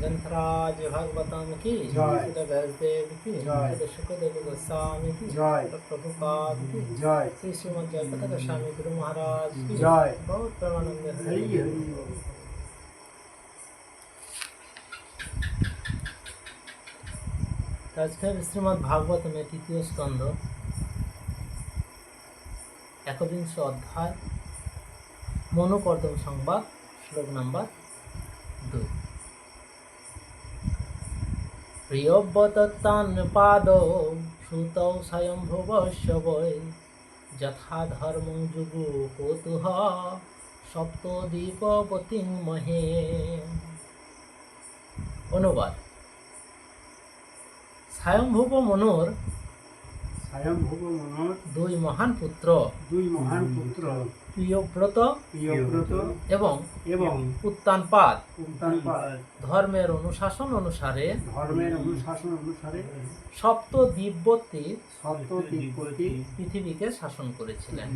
ग्रंथराज भागवतम की जय। श्रील व्यासदेव की जय। श्रील शुकदेव गोस्वामी की जय। श्रील प्रभुपाद की जय। श्री श्रीमद् जयप्रकाश गोस्वामी गुरु महाराज की जय। बहुत प्रेमानंद हरि हरि बोल। আজকের শ্রীমদ্ ভাগবতমের তৃতীয় স্কন্ধ ১বিংশ অধ্যায় মনোকর্দম সংবাদ শ্লোক নাম্বার 2। প্রিয়ব্রতত্তান্পাদৌ শ্রুতৌ স্বয়ম্ভুবস্য বৈ যথা ধর্মং যুগু কৌতুহ সপ্তদ্বীপবতীং মহে। অনুবাদ: স্বয়ম্ভুব মনুর দুই মহান পুত্র প্রিয়ব্রত এবং উত্তানপাদ ধর্মের অনুশাসন অনুসারে সপ্ত দ্বীপবর্তী পৃথিবীকে শাসন করেছিলেন।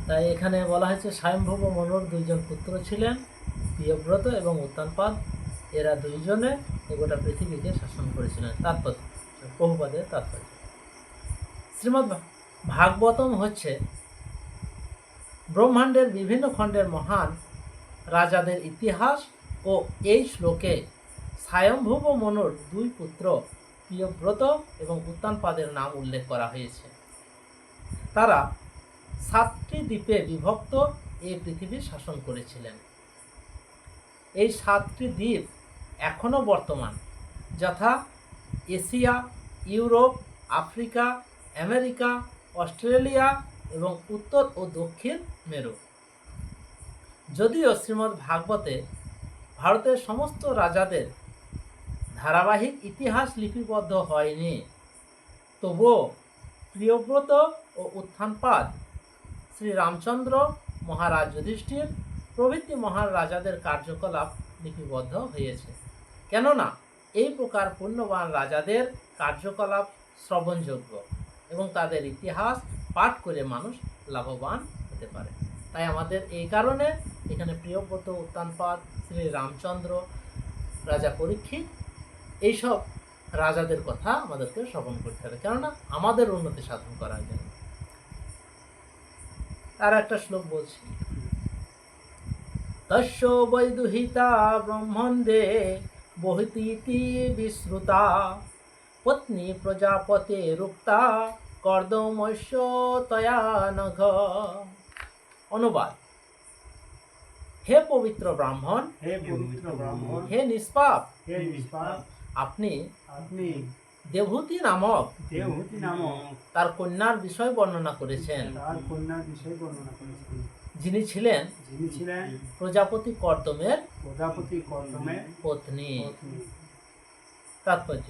তাই এখানে বলা হয়েছে স্বয়ম্ভুব মনুর দুইজন পুত্র ছিলেন, প্রিয়ব্রত এবং উত্তানপাদ। এরা দুইজনে গোটা পৃথিবীকে শাসন করেছিলেন। তাৎপর্য, বহুপদের তাৎপর্য। শ্রীমদ্ ভাগবতম হচ্ছে ব্রহ্মাণ্ডের বিভিন্ন খণ্ডের মহান রাজাদের ইতিহাস ও এই শ্লোকে স্বয়ম্ভুব মনুর দুই পুত্র প্রিয়ব্রত এবং উত্তানপাদের নাম উল্লেখ করা হয়েছে। তারা 7টি দ্বীপে বিভক্ত এই পৃথিবী শাসন করেছিলেন। এই 7টি দ্বীপ এখনও বর্তমান, যথা Asia, Europe, Africa, America, Australia এবং উত্তর ও দক্ষিণ মেরু। যদিও শ্রীমদ্ ভাগবতে ভারতের সমস্ত রাজাদের ধারাবাহিক ইতিহাস লিপিবদ্ধ হয়নি, তবুও প্রিয়ব্রত ও উত্থানপাদ, শ্রীরামচন্দ্র, মহারাজ যুধিষ্ঠির প্রভৃতি মহান রাজাদের কার্যকলাপ লিপিবদ্ধ হয়েছে। কেননা এই প্রকার পুণ্যবান রাজাদের কার্যকলাপ শ্রবণযোগ্য এবং তাদের ইতিহাস পাঠ করে মানুষ লাভবান হতে পারে। তাই আমাদের এই কারণে এখানে প্রিয়ব্রত, উত্তানপাদ, শ্রী রামচন্দ্র, রাজা পরীক্ষিত, এইসব রাজাদের কথা আমাদেরকে শ্রবণ করতে হবে, কেননা আমাদের উন্নতি সাধন করার জন্য। আর একটা শ্লোক বলছি: তস্য বৈদুহিতা ব্রহ্মন্দে বহিতীতি বিশ্রুতা পত্নী প্রজাপতে রুক্তা কর্দমস্য তয়া নঘ। অনুবাদ: হে পবিত্র ব্রাহ্মণ, হে নিষ্পাপ, আপনি দেবহূতি নামক তার কন্যার বিষয় বর্ণনা করেছেন, যিনি ছিলেন প্রজাপতি কর্দমের পত্নী। তাৎপর্য: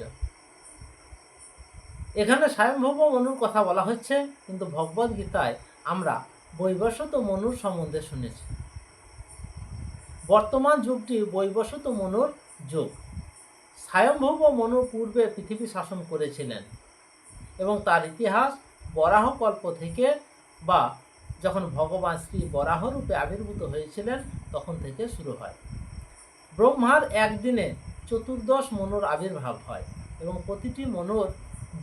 এখানে স্বয়ম্ভুব মনুর কথা বলা হচ্ছে, কিন্তু ভগবদ গীতায় আমরা বৈবস্বত মনুর সম্বন্ধে শুনেছি। বর্তমান যুগটি বৈবস্বত মনুর যুগ। স্বয়ম্ভুব মনু পূর্বে পৃথিবী শাসন করেছিলেন এবং তার ইতিহাস বরাহ কল্প থেকে, বা যখন ভগবান শ্রী বরাহ রূপে আবির্ভূত হয়েছিলেন তখন থেকে শুরু হয়। ব্রহ্মার একদিনে 14 মনুর আবির্ভাব হয় এবং প্রতিটি মনুর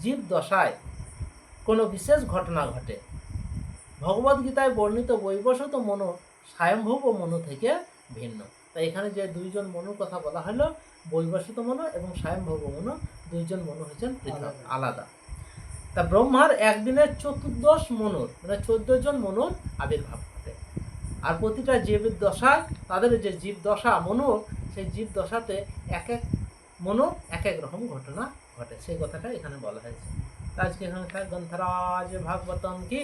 জীব দশায় কোনো বিশেষ ঘটনা ঘটে। ভগবদ্গীতায় বর্ণিত বৈবস্বত মনু স্বয়ম্ভুব মনু থেকে ভিন্ন। তাই এখানে যে দুইজন মনুর কথা বলা হলো, বৈবস্বত মনু এবং স্বয়ম্ভুব মনু, দুইজন মনু হচ্ছেন পৃথক, আলাদা। তা ব্রহ্মার একদিনে 14 মনুর মানে 14 জন মনুর আবির্ভাব ঘটে। আর প্রতিটা জীবের দশায়, তাদের যে জীব দশা মনু, সেই জীব দশাতে এক এক মনু এক এক রকম ঘটনা ঘটে, সেই কথাটা এখানে বলা হয়েছে। আজকে এখানে গ্রন্থরাজ ভাগবতম কি,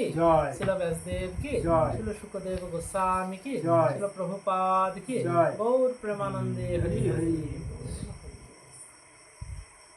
শ্রীল ব্যাসদেব কি, শ্রীল শুকদেব গোস্বামী কি, শ্রীল প্রভুপাদ কি, গৌর প্রেমানন্দে হরি হরি।